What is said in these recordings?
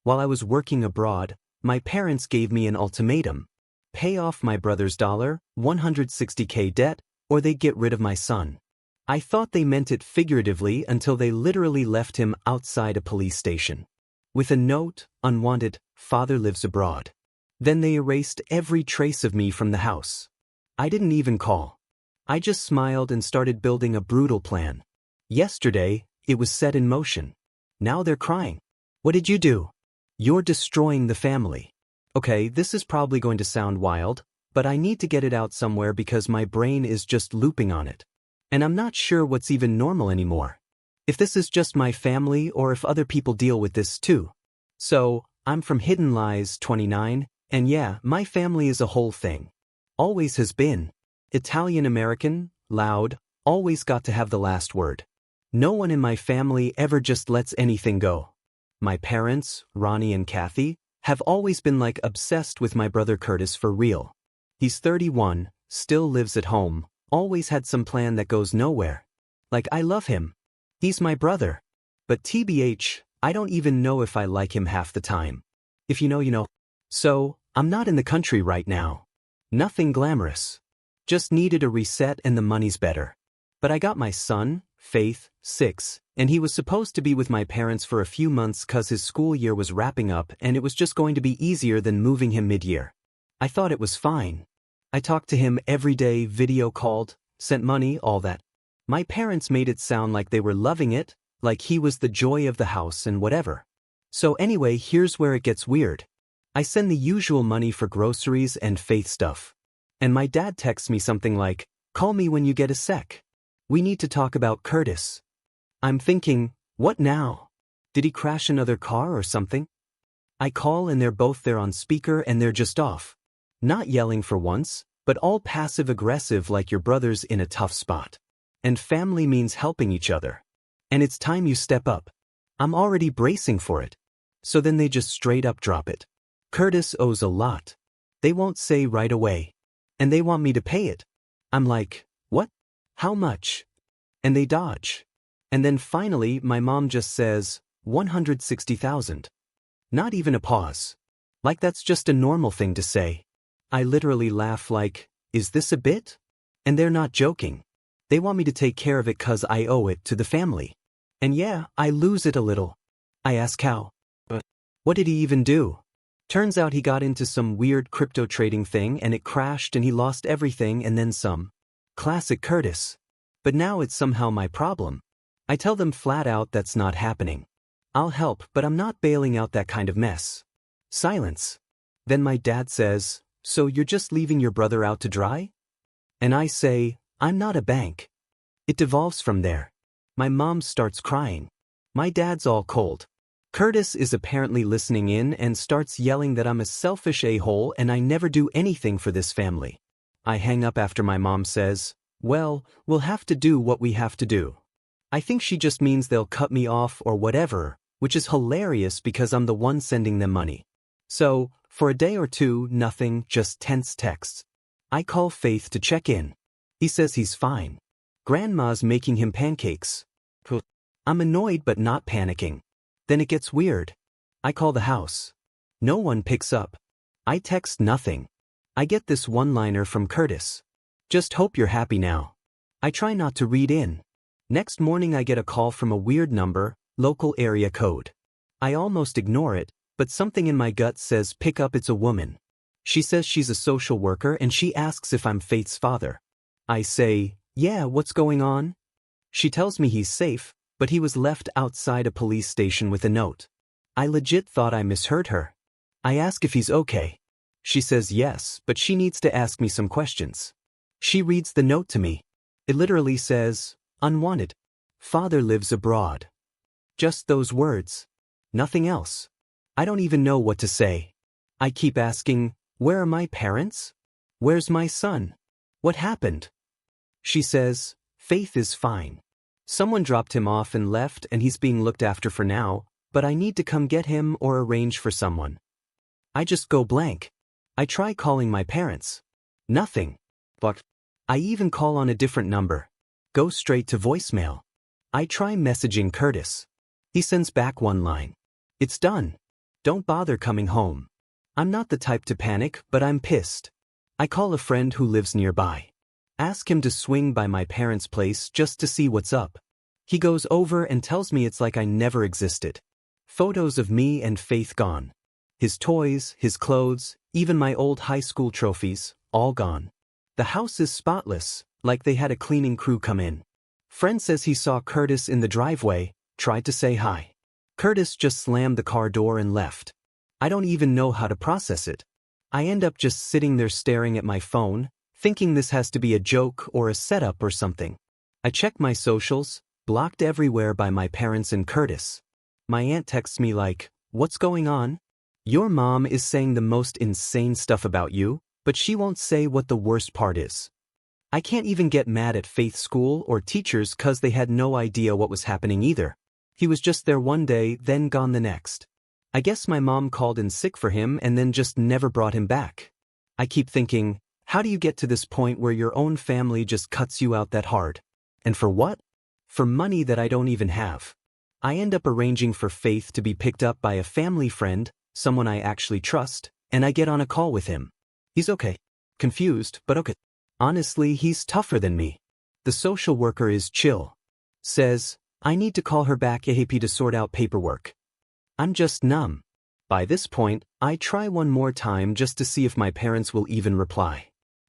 While I was working abroad, my parents gave me an ultimatum. Pay off my brother's $160K debt, or they get rid of my son. I thought they meant it figuratively until they literally left him outside a police station. With a note, "Unwanted, father lives abroad." Then they erased every trace of me from the house. I didn't even call. I just smiled and started building a brutal plan. Yesterday, it was set in motion. Now they're crying. What did you do? You're destroying the family. Okay, this is probably going to sound wild, but I need to get it out somewhere because my brain is just looping on it. And I'm not sure what's even normal anymore. If this is just my family or if other people deal with this too. So, I'm from Hidden Lies 29, and yeah, my family is a whole thing. Always has been. Italian-American, loud, always got to have the last word. No one in my family ever just lets anything go. My parents, Ronnie and Kathy, have always been like obsessed with my brother Curtis for real. He's 31, still lives at home, always had some plan that goes nowhere. Like, I love him. He's my brother. But TBH, I don't even know if I like him half the time. If you know, you know. So, I'm not in the country right now. Nothing glamorous. Just needed a reset and the money's better. But I got my son, Faith, 6, and he was supposed to be with my parents for a few months cause his school year was wrapping up and it was just going to be easier than moving him mid-year. I thought it was fine. I talked to him every day, video called, sent money, all that. My parents made it sound like they were loving it, like he was the joy of the house and whatever. So anyway, here's where it gets weird. I send the usual money for groceries and Faith stuff. And my dad texts me something like, "Call me when you get a sec. We need to talk about Curtis." I'm thinking, what now? Did he crash another car or something? I call and they're both there on speaker and they're just off. Not yelling for once, but all passive-aggressive like your brother's in a tough spot. And family means helping each other. And it's time you step up. I'm already bracing for it. So then they just straight up drop it. Curtis owes a lot. They won't say right away. And they want me to pay it. I'm like, what? How much? And they dodge. And then finally my mom just says, 160,000. Not even a pause. Like that's just a normal thing to say. I literally laugh like, is this a bit? And they're not joking. They want me to take care of it cause I owe it to the family. And yeah, I lose it a little. I ask how. What did he even do? Turns out he got into some weird crypto trading thing and it crashed and he lost everything and then some. Classic Curtis. But now it's somehow my problem. I tell them flat out that's not happening. I'll help, but I'm not bailing out that kind of mess. Silence. Then my dad says, "So you're just leaving your brother out to dry?" And I say, "I'm not a bank." It devolves from there. My mom starts crying. My dad's all cold. Curtis is apparently listening in and starts yelling that I'm a selfish a-hole and I never do anything for this family. I hang up after my mom says, "Well, we'll have to do what we have to do." I think she just means they'll cut me off or whatever, which is hilarious because I'm the one sending them money. So, for a day or two, nothing, just tense texts. I call Faith to check in. He says he's fine. Grandma's making him pancakes. I'm annoyed but not panicking. Then it gets weird. I call the house. No one picks up. I text nothing. I get this one-liner from Curtis. "Just hope you're happy now." I try not to read in. Next morning I get a call from a weird number, local area code. I almost ignore it, but something in my gut says pick up, it's a woman. She says she's a social worker and she asks if I'm Faith's father. I say, "Yeah, what's going on?" She tells me he's safe, but he was left outside a police station with a note. I legit thought I misheard her. I ask if he's okay. She says yes, but she needs to ask me some questions. She reads the note to me. It literally says, "Unwanted. Father lives abroad." Just those words. Nothing else. I don't even know what to say. I keep asking, where are my parents? Where's my son? What happened? She says, Faith is fine. Someone dropped him off and left and he's being looked after for now, but I need to come get him or arrange for someone. I just go blank. I try calling my parents. Nothing. But I even call on a different number. Go straight to voicemail. I try messaging Curtis. He sends back one line. "It's done." Don't bother coming home. I'm not the type to panic, but I'm pissed. I call a friend who lives nearby. Ask him to swing by my parents' place just to see what's up. He goes over and tells me it's like I never existed. Photos of me and Faith gone. His toys, his clothes, even my old high school trophies, all gone. The house is spotless, like they had a cleaning crew come in. Friend says he saw Curtis in the driveway, tried to say hi. Curtis just slammed the car door and left. I don't even know how to process it. I end up just sitting there staring at my phone, thinking this has to be a joke or a setup or something. I check my socials, blocked everywhere by my parents and Curtis. My aunt texts me like, "What's going on? Your mom is saying the most insane stuff about you, but she won't say what the worst part is." I can't even get mad at Faith's school or teachers cause they had no idea what was happening either. He was just there one day, then gone the next. I guess my mom called in sick for him and then just never brought him back. I keep thinking, how do you get to this point where your own family just cuts you out that hard? And for what? For money that I don't even have. I end up arranging for Faith to be picked up by a family friend, someone I actually trust, and I get on a call with him. He's okay. Confused, but okay. Honestly, he's tougher than me. The social worker is chill. Says, I need to call her back ASAP to sort out paperwork. I'm just numb. By this point, I try one more time just to see if my parents will even reply.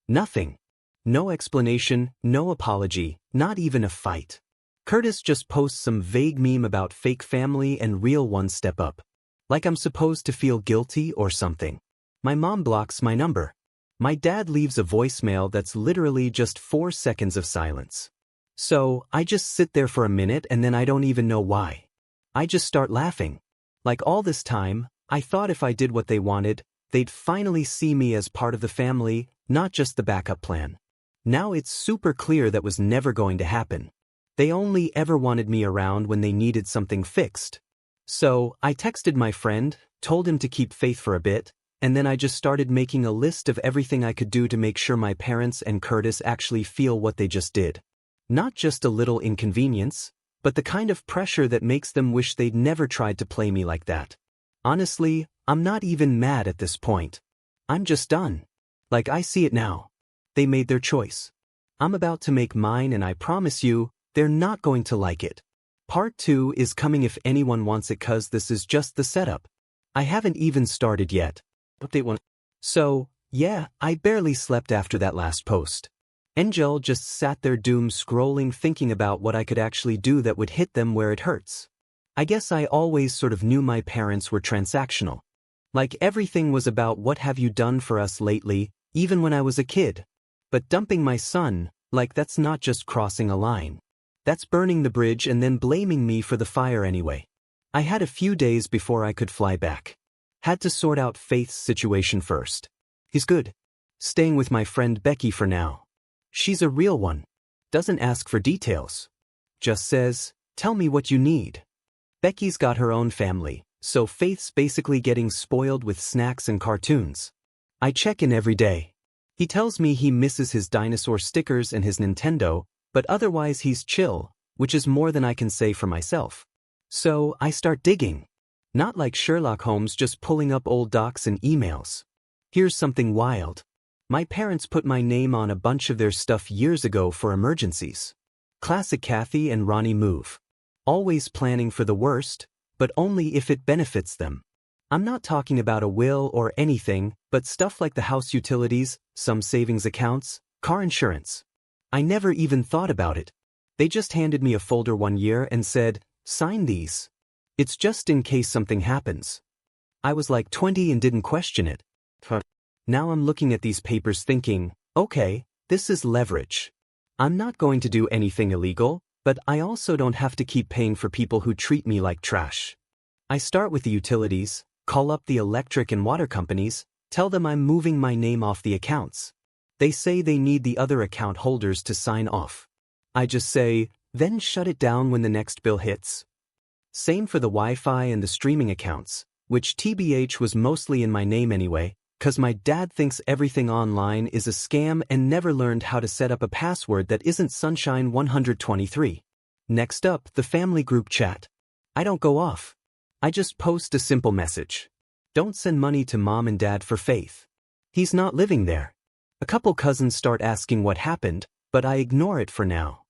Nothing. No explanation, no apology, not even a fight. Curtis just posts some vague meme about fake family and real one step up. Like I'm supposed to feel guilty or something. My mom blocks my number. My dad leaves a voicemail that's literally just 4 seconds of silence. So, I just sit there for a minute and then I don't even know why. I just start laughing. Like all this time, I thought if I did what they wanted, they'd finally see me as part of the family, not just the backup plan. Now it's super clear that was never going to happen. They only ever wanted me around when they needed something fixed. So, I texted my friend, told him to keep Faith for a bit, and then I just started making a list of everything I could do to make sure my parents and Curtis actually feel what they just did. Not just a little inconvenience, but the kind of pressure that makes them wish they'd never tried to play me like that. Honestly, I'm not even mad at this point. I'm just done. Like I see it now. They made their choice. I'm about to make mine and I promise you, they're not going to like it. Part 2 is coming if anyone wants it cause this is just the setup. I haven't even started yet. Update 1. So, yeah, I barely slept after that last post. Angel just sat there doom scrolling thinking about what I could actually do that would hit them where it hurts. I guess I always sort of knew my parents were transactional. Like everything was about what have you done for us lately, even when I was a kid. But dumping my son, like that's not just crossing a line. That's burning the bridge and then blaming me for the fire anyway. I had a few days before I could fly back. Had to sort out Faith's situation first. He's good. Staying with my friend Becky for now. She's a real one. Doesn't ask for details. Just says, tell me what you need. Becky's got her own family, so Faith's basically getting spoiled with snacks and cartoons. I check in every day. He tells me he misses his dinosaur stickers and his Nintendo, but otherwise he's chill, which is more than I can say for myself. So I start digging. Not like Sherlock Holmes just pulling up old docs and emails. Here's something wild. My parents put my name on a bunch of their stuff years ago for emergencies. Classic Kathy and Ronnie move. Always planning for the worst, but only if it benefits them. I'm not talking about a will or anything, but stuff like the house utilities, some savings accounts, car insurance. I never even thought about it. They just handed me a folder one year and said, sign these. It's just in case something happens. I was like 20 and didn't question it. Now I'm looking at these papers thinking, okay, this is leverage. I'm not going to do anything illegal, but I also don't have to keep paying for people who treat me like trash. I start with the utilities, call up the electric and water companies, tell them I'm moving my name off the accounts. They say they need the other account holders to sign off. I just say, then shut it down when the next bill hits. Same for the Wi-Fi and the streaming accounts, which TBH was mostly in my name anyway, cause my dad thinks everything online is a scam and never learned how to set up a password that isn't Sunshine 123. Next up, the family group chat. I don't go off. I just post a simple message. Don't send money to mom and dad for Faith. He's not living there. A couple cousins start asking what happened, but I ignore it for now.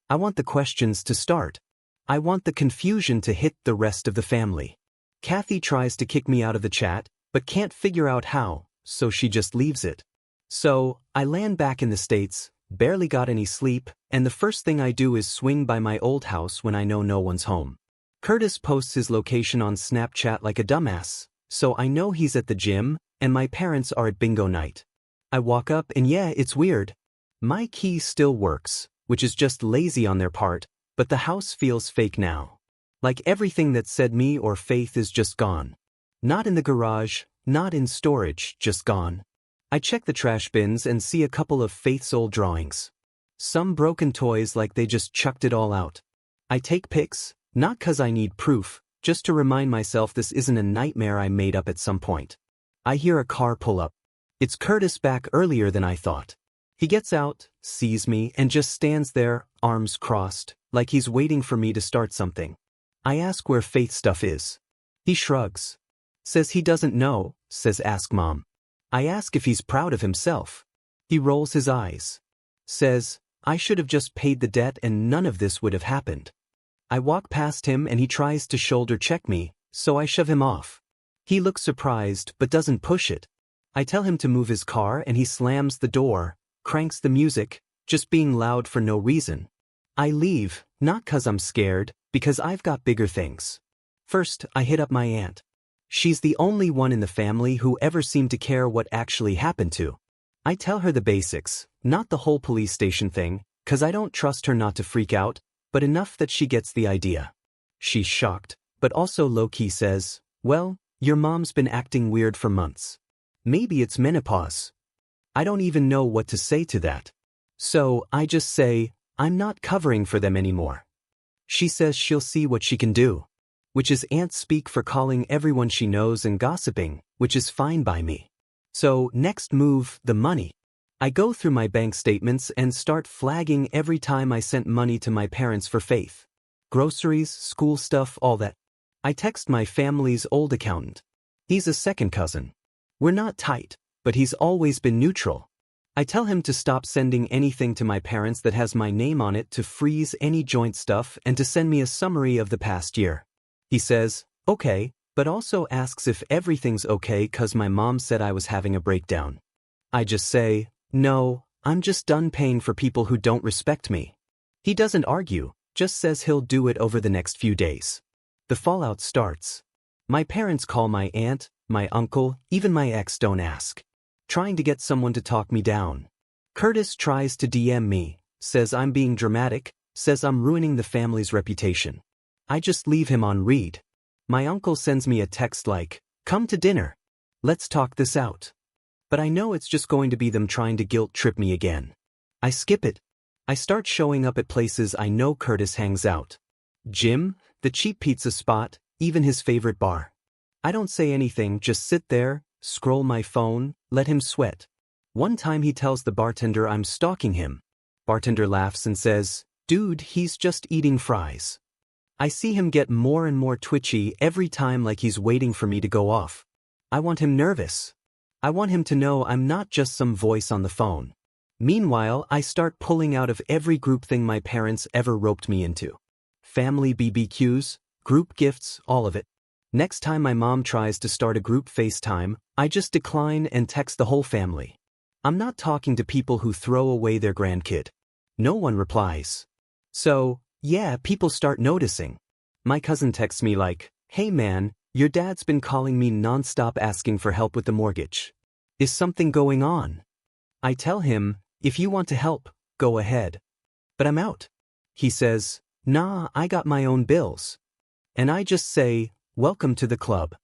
I want the questions to start. I want the confusion to hit the rest of the family. Kathy tries to kick me out of the chat, but can't figure out how, so she just leaves it. So, I land back in the States, barely got any sleep, and the first thing I do is swing by my old house when I know no one's home. Curtis posts his location on Snapchat like a dumbass, so I know he's at the gym, and my parents are at bingo night. I walk up and yeah, it's weird. My key still works, which is just lazy on their part, but the house feels fake now. Like everything that said me or Faith is just gone. Not in the garage, not in storage, just gone. I check the trash bins and see a couple of Faith's old drawings. Some broken toys like they just chucked it all out. I take pics, not 'cause I need proof, just to remind myself this isn't a nightmare I made up at some point. I hear a car pull up. It's Curtis back earlier than I thought. He gets out, sees me, and just stands there, arms crossed, like he's waiting for me to start something. I ask where Faith's stuff is. He shrugs. Says he doesn't know, says ask mom. I ask if he's proud of himself. He rolls his eyes. Says, I should have just paid the debt and none of this would have happened. I walk past him and he tries to shoulder check me, so I shove him off. He looks surprised but doesn't push it. I tell him to move his car and he slams the door, cranks the music, just being loud for no reason. I leave, not 'cause I'm scared, because I've got bigger things. First, I hit up my aunt. She's the only one in the family who ever seemed to care what actually happened to. I tell her the basics, not the whole police station thing, 'cause I don't trust her not to freak out, but enough that she gets the idea. She's shocked, but also low-key says, well, your mom's been acting weird for months. Maybe it's menopause. I don't even know what to say to that. So, I just say, I'm not covering for them anymore. She says she'll see what she can do. Which is aunt speak for calling everyone she knows and gossiping, which is fine by me. So, next move, the money. I go through my bank statements and start flagging every time I sent money to my parents for Faith. Groceries, school stuff, all that. I text my family's old accountant. He's a second cousin. We're not tight, but he's always been neutral. I tell him to stop sending anything to my parents that has my name on it, to freeze any joint stuff and to send me a summary of the past year. He says, okay, but also asks if everything's okay 'cause my mom said I was having a breakdown. I just say, no, I'm just done paying for people who don't respect me. He doesn't argue, just says he'll do it over the next few days. The fallout starts. My parents call my aunt, my uncle, even my ex don't ask. Trying to get someone to talk me down. Curtis tries to DM me, says I'm being dramatic, says I'm ruining the family's reputation. I just leave him on read. My uncle sends me a text like, come to dinner. Let's talk this out. But I know it's just going to be them trying to guilt trip me again. I skip it. I start showing up at places I know Curtis hangs out. Gym, the cheap pizza spot, even his favorite bar. I don't say anything, just sit there, scroll my phone, let him sweat. One time he tells the bartender I'm stalking him. Bartender laughs and says, dude, he's just eating fries. I see him get more and more twitchy every time, like he's waiting for me to go off. I want him nervous. I want him to know I'm not just some voice on the phone. Meanwhile, I start pulling out of every group thing my parents ever roped me into. Family BBQs, group gifts, all of it. Next time my mom tries to start a group FaceTime, I just decline and text the whole family. I'm not talking to people who throw away their grandkid. No one replies. So, yeah, people start noticing. My cousin texts me like, hey man, your dad's been calling me nonstop asking for help with the mortgage. Is something going on? I tell him, if you want to help, go ahead. But I'm out. He says, nah, I got my own bills. And I just say, welcome to the club.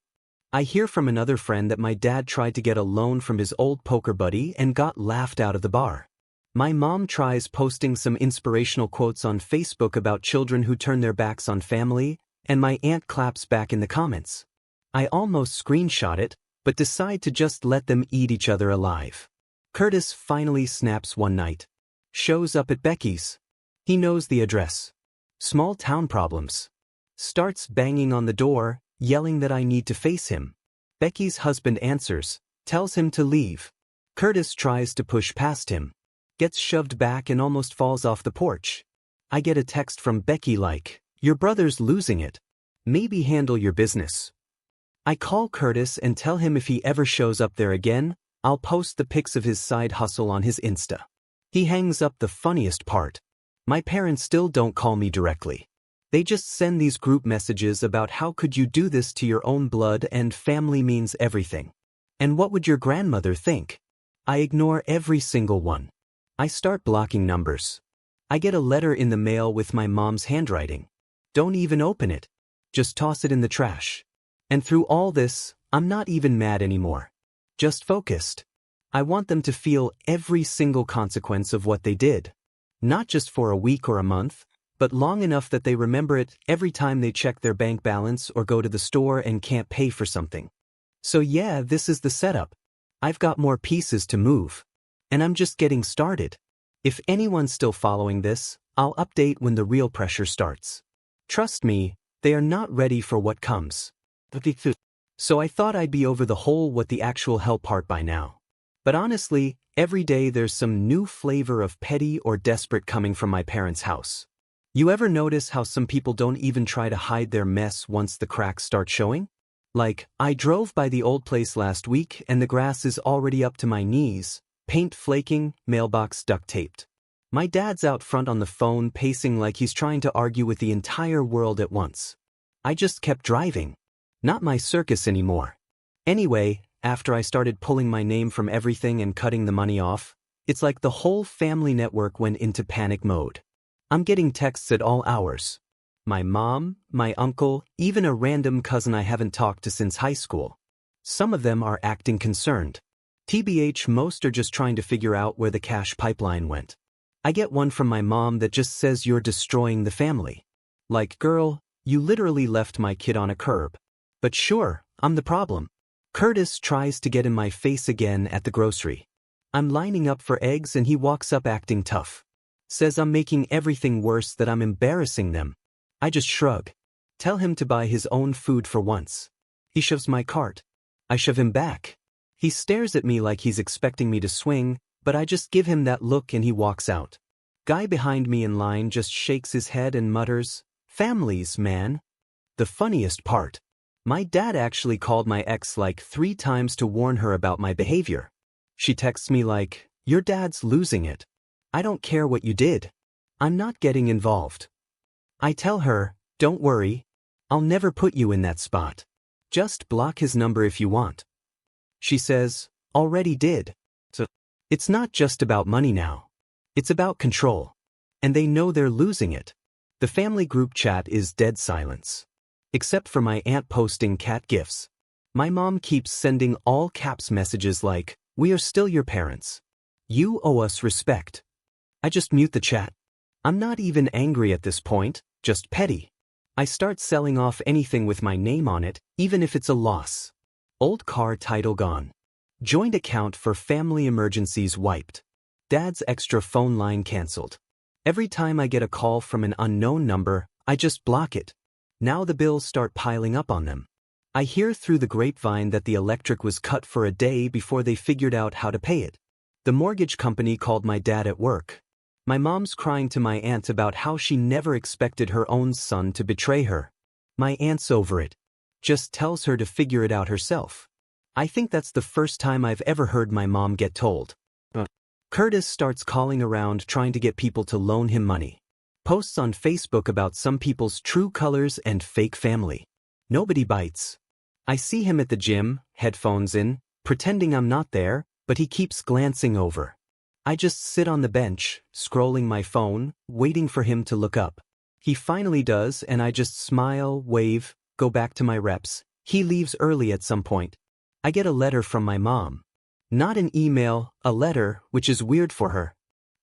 I hear from another friend that my dad tried to get a loan from his old poker buddy and got laughed out of the bar. My mom tries posting some inspirational quotes on Facebook about children who turn their backs on family, and my aunt claps back in the comments. I almost screenshot it, but decide to just let them eat each other alive. Curtis finally snaps one night. Shows up at Becky's. He knows the address. Small town problems. Starts banging on the door, yelling that I need to face him. Becky's husband answers, tells him to leave. Curtis tries to push past him, gets shoved back and almost falls off the porch. I get a text from Becky like, "Your brother's losing it. Maybe handle your business." I call Curtis and tell him if he ever shows up there again, I'll post the pics of his side hustle on his Insta. He hangs up. The funniest part. My parents still don't call me directly. They just send these group messages about how could you do this to your own blood and family means everything. And what would your grandmother think? I ignore every single one. I start blocking numbers. I get a letter in the mail with my mom's handwriting. Don't even open it. Just toss it in the trash. And through all this, I'm not even mad anymore. Just focused. I want them to feel every single consequence of what they did. Not just for a week or a month, but long enough that they remember it every time they check their bank balance or go to the store and can't pay for something. So yeah, this is the setup. I've got more pieces to move. And I'm just getting started. If anyone's still following this, I'll update when the real pressure starts. Trust me, they are not ready for what comes. So I thought I'd be over the whole what the actual hell part by now. But honestly, every day there's some new flavor of petty or desperate coming from my parents' house. You ever notice how some people don't even try to hide their mess once the cracks start showing? Like, I drove by the old place last week and the grass is already up to my knees, paint flaking, mailbox duct taped. My dad's out front on the phone pacing like he's trying to argue with the entire world at once. I just kept driving. Not my circus anymore. Anyway, after I started pulling my name from everything and cutting the money off, it's like the whole family network went into panic mode. I'm getting texts at all hours. My mom, my uncle, even a random cousin I haven't talked to since high school. Some of them are acting concerned. TBH, most are just trying to figure out where the cash pipeline went. I get one from my mom that just says you're destroying the family. Like, girl, you literally left my kid on a curb. But sure, I'm the problem. Curtis tries to get in my face again at the grocery. I'm lining up for eggs and he walks up acting tough. Says I'm making everything worse, that I'm embarrassing them. I just shrug. Tell him to buy his own food for once. He shoves my cart. I shove him back. He stares at me like he's expecting me to swing, but I just give him that look and he walks out. Guy behind me in line just shakes his head and mutters, "Families, man." The funniest part. My dad actually called my ex like 3 times to warn her about my behavior. She texts me like, "Your dad's losing it. I don't care what you did. I'm not getting involved." I tell her, "Don't worry. I'll never put you in that spot. Just block his number if you want." She says, "Already did." So, it's not just about money now. It's about control. And they know they're losing it. The family group chat is dead silence. Except for my aunt posting cat gifs. My mom keeps sending all caps messages like, "We are still your parents. You owe us respect." I just mute the chat. I'm not even angry at this point, just petty. I start selling off anything with my name on it, even if it's a loss. Old car title gone. Joint account for family emergencies wiped. Dad's extra phone line canceled. Every time I get a call from an unknown number, I just block it. Now the bills start piling up on them. I hear through the grapevine that the electric was cut for a day before they figured out how to pay it. The mortgage company called my dad at work. My mom's crying to my aunt about how she never expected her own son to betray her. My aunt's over it. Just tells her to figure it out herself. I think that's the first time I've ever heard my mom get told. Curtis starts calling around trying to get people to loan him money. Posts on Facebook about some people's true colors and fake family. Nobody bites. I see him at the gym, headphones in, pretending I'm not there, but he keeps glancing over. I just sit on the bench, scrolling my phone, waiting for him to look up. He finally does and I just smile, wave, go back to my reps. He leaves early at some point. I get a letter from my mom. Not an email, a letter, which is weird for her.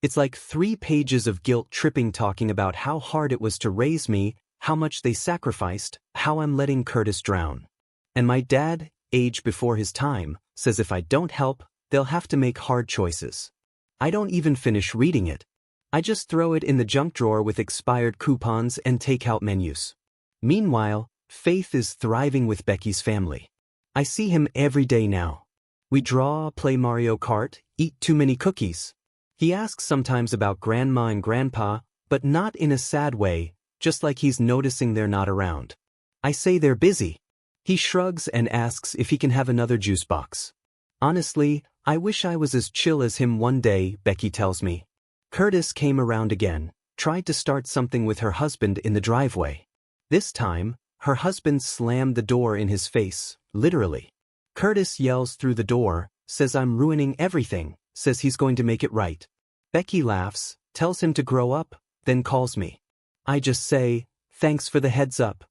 It's like 3 pages of guilt-tripping talking about how hard it was to raise me, how much they sacrificed, how I'm letting Curtis drown. And my dad, age before his time, says if I don't help, they'll have to make hard choices. I don't even finish reading it. I just throw it in the junk drawer with expired coupons and takeout menus. Meanwhile, Faith is thriving with Becky's family. I see him every day now. We draw, play Mario Kart, eat too many cookies. He asks sometimes about grandma and grandpa, but not in a sad way, just like he's noticing they're not around. I say they're busy. He shrugs and asks if he can have another juice box. Honestly, I wish I was as chill as him one day, Becky tells me. Curtis came around again, tried to start something with her husband in the driveway. This time, her husband slammed the door in his face, literally. Curtis yells through the door, says I'm ruining everything, says he's going to make it right. Becky laughs, tells him to grow up, then calls me. I just say, thanks for the heads up.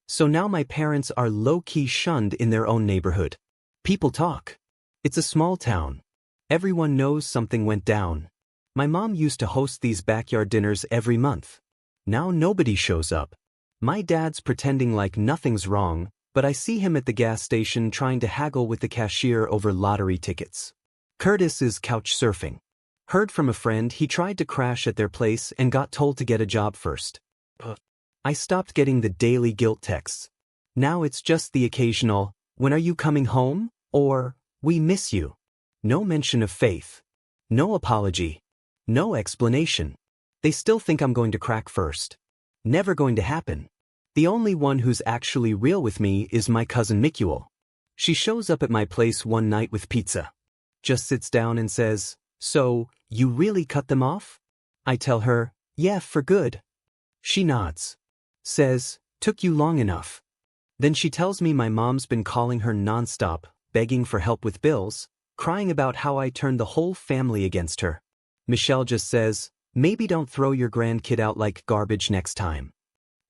So now my parents are low-key shunned in their own neighborhood. People talk. It's a small town. Everyone knows something went down. My mom used to host these backyard dinners every month. Now nobody shows up. My dad's pretending like nothing's wrong, but I see him at the gas station trying to haggle with the cashier over lottery tickets. Curtis is couch surfing. Heard from a friend he tried to crash at their place and got told to get a job first. I stopped getting the daily guilt texts. Now it's just the occasional, when are you coming home? Or, we miss you. No mention of faith. No apology. No explanation. They still think I'm going to crack first. Never going to happen. The only one who's actually real with me is my cousin Mikuel. She shows up at my place one night with pizza. Just sits down and says, so, you really cut them off? I tell her, yeah, for good. She nods. Says, took you long enough. Then she tells me my mom's been calling her nonstop, begging for help with bills, crying about how I turned the whole family against her. Michelle just says, maybe don't throw your grandkid out like garbage next time.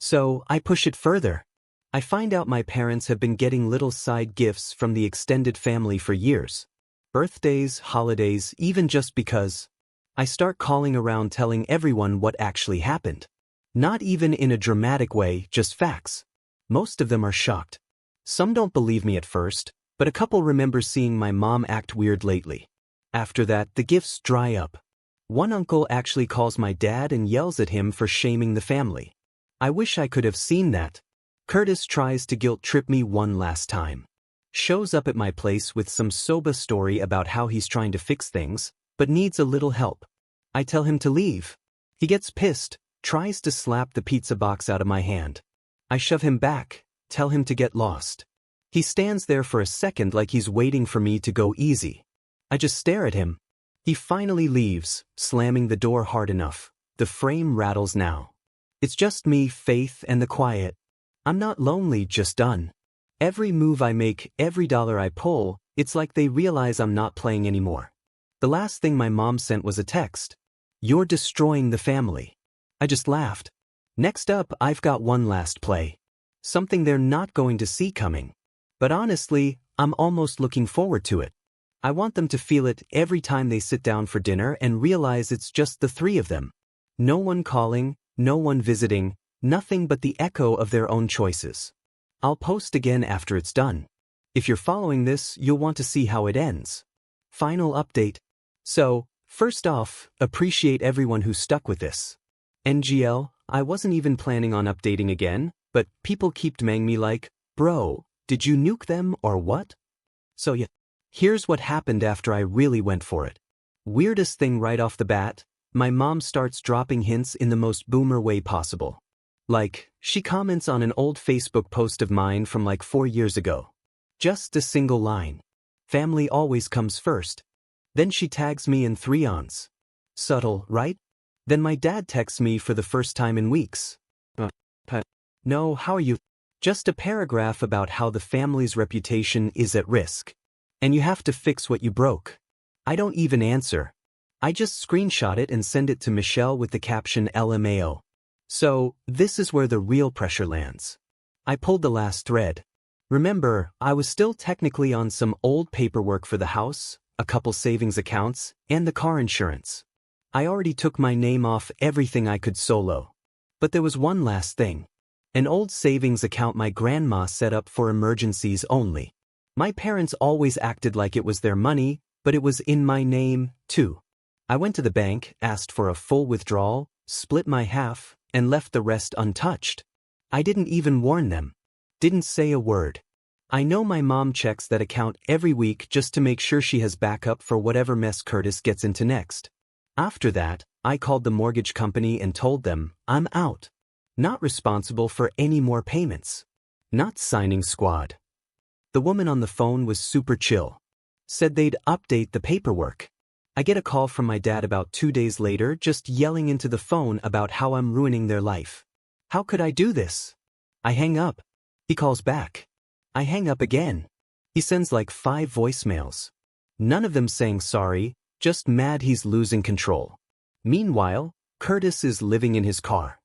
So, I push it further. I find out my parents have been getting little side gifts from the extended family for years. Birthdays, holidays, even just because. I start calling around telling everyone what actually happened. Not even in a dramatic way, just facts. Most of them are shocked. Some don't believe me at first, but a couple remember seeing my mom act weird lately. After that, the gifts dry up. One uncle actually calls my dad and yells at him for shaming the family. I wish I could have seen that. Curtis tries to guilt trip me one last time. Shows up at my place with some soba story about how he's trying to fix things, but needs a little help. I tell him to leave. He gets pissed, tries to slap the pizza box out of my hand. I shove him back, tell him to get lost. He stands there for a second like he's waiting for me to go easy. I just stare at him. He finally leaves, slamming the door hard enough. The frame rattles now. It's just me, Faith, and the quiet. I'm not lonely, just done. Every move I make, every dollar I pull, it's like they realize I'm not playing anymore. The last thing my mom sent was a text. You're destroying the family. I just laughed. Next up, I've got one last play. Something they're not going to see coming. But honestly, I'm almost looking forward to it. I want them to feel it every time they sit down for dinner and realize it's just the three of them. No one calling, no one visiting, nothing but the echo of their own choices. I'll post again after it's done. If you're following this, you'll want to see how it ends. Final update. So, first off, appreciate everyone who stuck with this. NGL, I wasn't even planning on updating again, but people keep DMing me like, bro, did you nuke them or what? So yeah, here's what happened after I really went for it. Weirdest thing right off the bat, my mom starts dropping hints in the most boomer way possible. Like, she comments on an old Facebook post of mine from like 4 years ago. Just a single line. Family always comes first. Then she tags me in 3 aunts. Subtle, right? Then my dad texts me for the first time in weeks. No, how are you? Just a paragraph about how the family's reputation is at risk. And you have to fix what you broke. I don't even answer. I just screenshot it and send it to Michelle with the caption LMAO. So, this is where the real pressure lands. I pulled the last thread. Remember, I was still technically on some old paperwork for the house, a couple savings accounts, and the car insurance. I already took my name off everything I could solo. But there was one last thing. An old savings account my grandma set up for emergencies only. My parents always acted like it was their money, but it was in my name, too. I went to the bank, asked for a full withdrawal, split my half, and left the rest untouched. I didn't even warn them. Didn't say a word. I know my mom checks that account every week just to make sure she has backup for whatever mess Curtis gets into next. After that, I called the mortgage company and told them I'm out. Not responsible for any more payments. Not signing squad. The woman on the phone was super chill. Said they'd update the paperwork. I get a call from my dad about 2 days later just yelling into the phone about how I'm ruining their life. How could I do this? I hang up. He calls back. I hang up again. He sends like 5 voicemails. None of them saying sorry, just mad he's losing control. Meanwhile, Curtis is living in his car.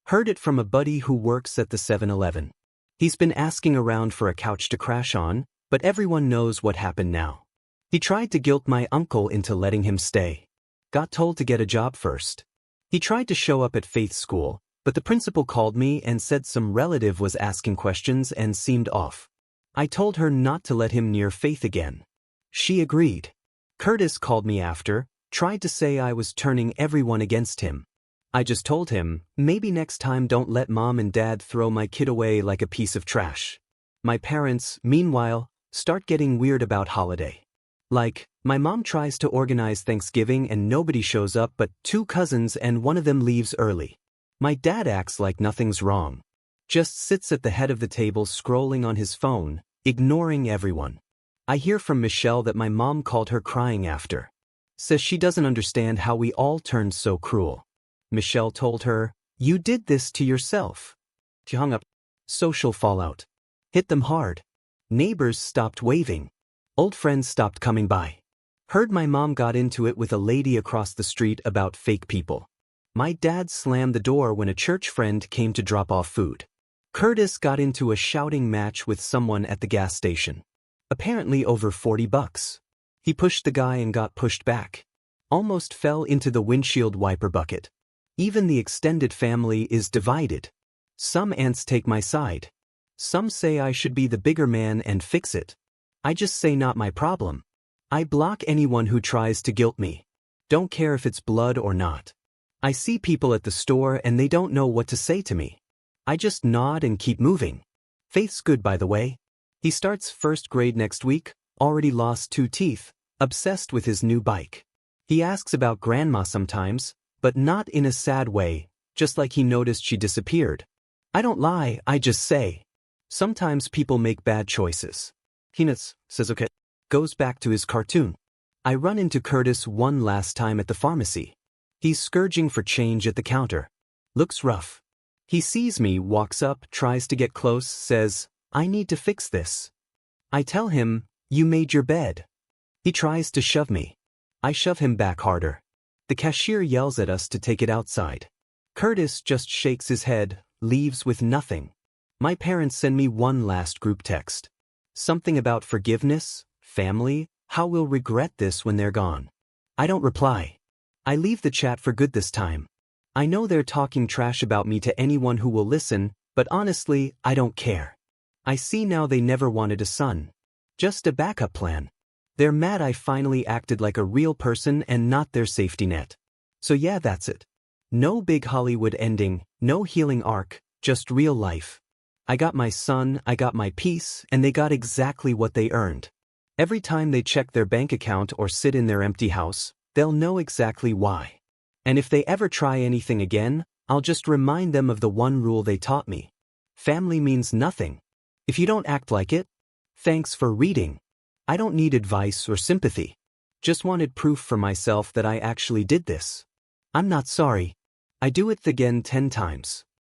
Heard it from a buddy who works at the 7-Eleven. He's been asking around for a couch to crash on, but everyone knows what happened now. He tried to guilt my uncle into letting him stay. Got told to get a job first. He tried to show up at Faith's school, but the principal called me and said some relative was asking questions and seemed off. I told her not to let him near Faith again. She agreed. Curtis called me after, tried to say I was turning everyone against him. I just told him, maybe next time don't let mom and dad throw my kid away like a piece of trash. My parents, meanwhile, start getting weird about holiday. Like, my mom tries to organize Thanksgiving and nobody shows up but 2 cousins and one of them leaves early. My dad acts like nothing's wrong. Just sits at the head of the table scrolling on his phone, ignoring everyone. I hear from Michelle that my mom called her crying after. Says she doesn't understand how we all turned so cruel. Michelle told her, "You did this to yourself." She hung up. Social fallout. Hit them hard. Neighbors stopped waving. Old friends stopped coming by. Heard my mom got into it with a lady across the street about fake people. My dad slammed the door when a church friend came to drop off food. Curtis got into a shouting match with someone at the gas station. Apparently over $40. He pushed the guy and got pushed back. Almost fell into the windshield wiper bucket. Even the extended family is divided. Some aunts take my side. Some say I should be the bigger man and fix it. I just say not my problem. I block anyone who tries to guilt me. Don't care if it's blood or not. I see people at the store and they don't know what to say to me. I just nod and keep moving. Faith's good, by the way. He starts 1st grade next week, already lost 2 teeth, obsessed with his new bike. He asks about grandma sometimes, but not in a sad way, just like he noticed she disappeared. I don't lie, I just say. Sometimes people make bad choices. Peanuts, says okay. Goes back to his cartoon. I run into Curtis one last time at the pharmacy. He's scourging for change at the counter. Looks rough. He sees me, walks up, tries to get close, says, "I need to fix this." I tell him, "You made your bed." He tries to shove me. I shove him back harder. The cashier yells at us to take it outside. Curtis just shakes his head, leaves with nothing. My parents send me one last group text. Something about forgiveness, family, how we'll regret this when they're gone. I don't reply. I leave the chat for good this time. I know they're talking trash about me to anyone who will listen, but honestly, I don't care. I see now they never wanted a son. Just a backup plan. They're mad I finally acted like a real person and not their safety net. So yeah, that's it. No big Hollywood ending, no healing arc, just real life. I got my son, I got my peace, and they got exactly what they earned. Every time they check their bank account or sit in their empty house, they'll know exactly why. And if they ever try anything again, I'll just remind them of the one rule they taught me. Family means nothing. If you don't act like it, thanks for reading. I don't need advice or sympathy. Just wanted proof for myself that I actually did this. I'm not sorry. I do it again 10 times.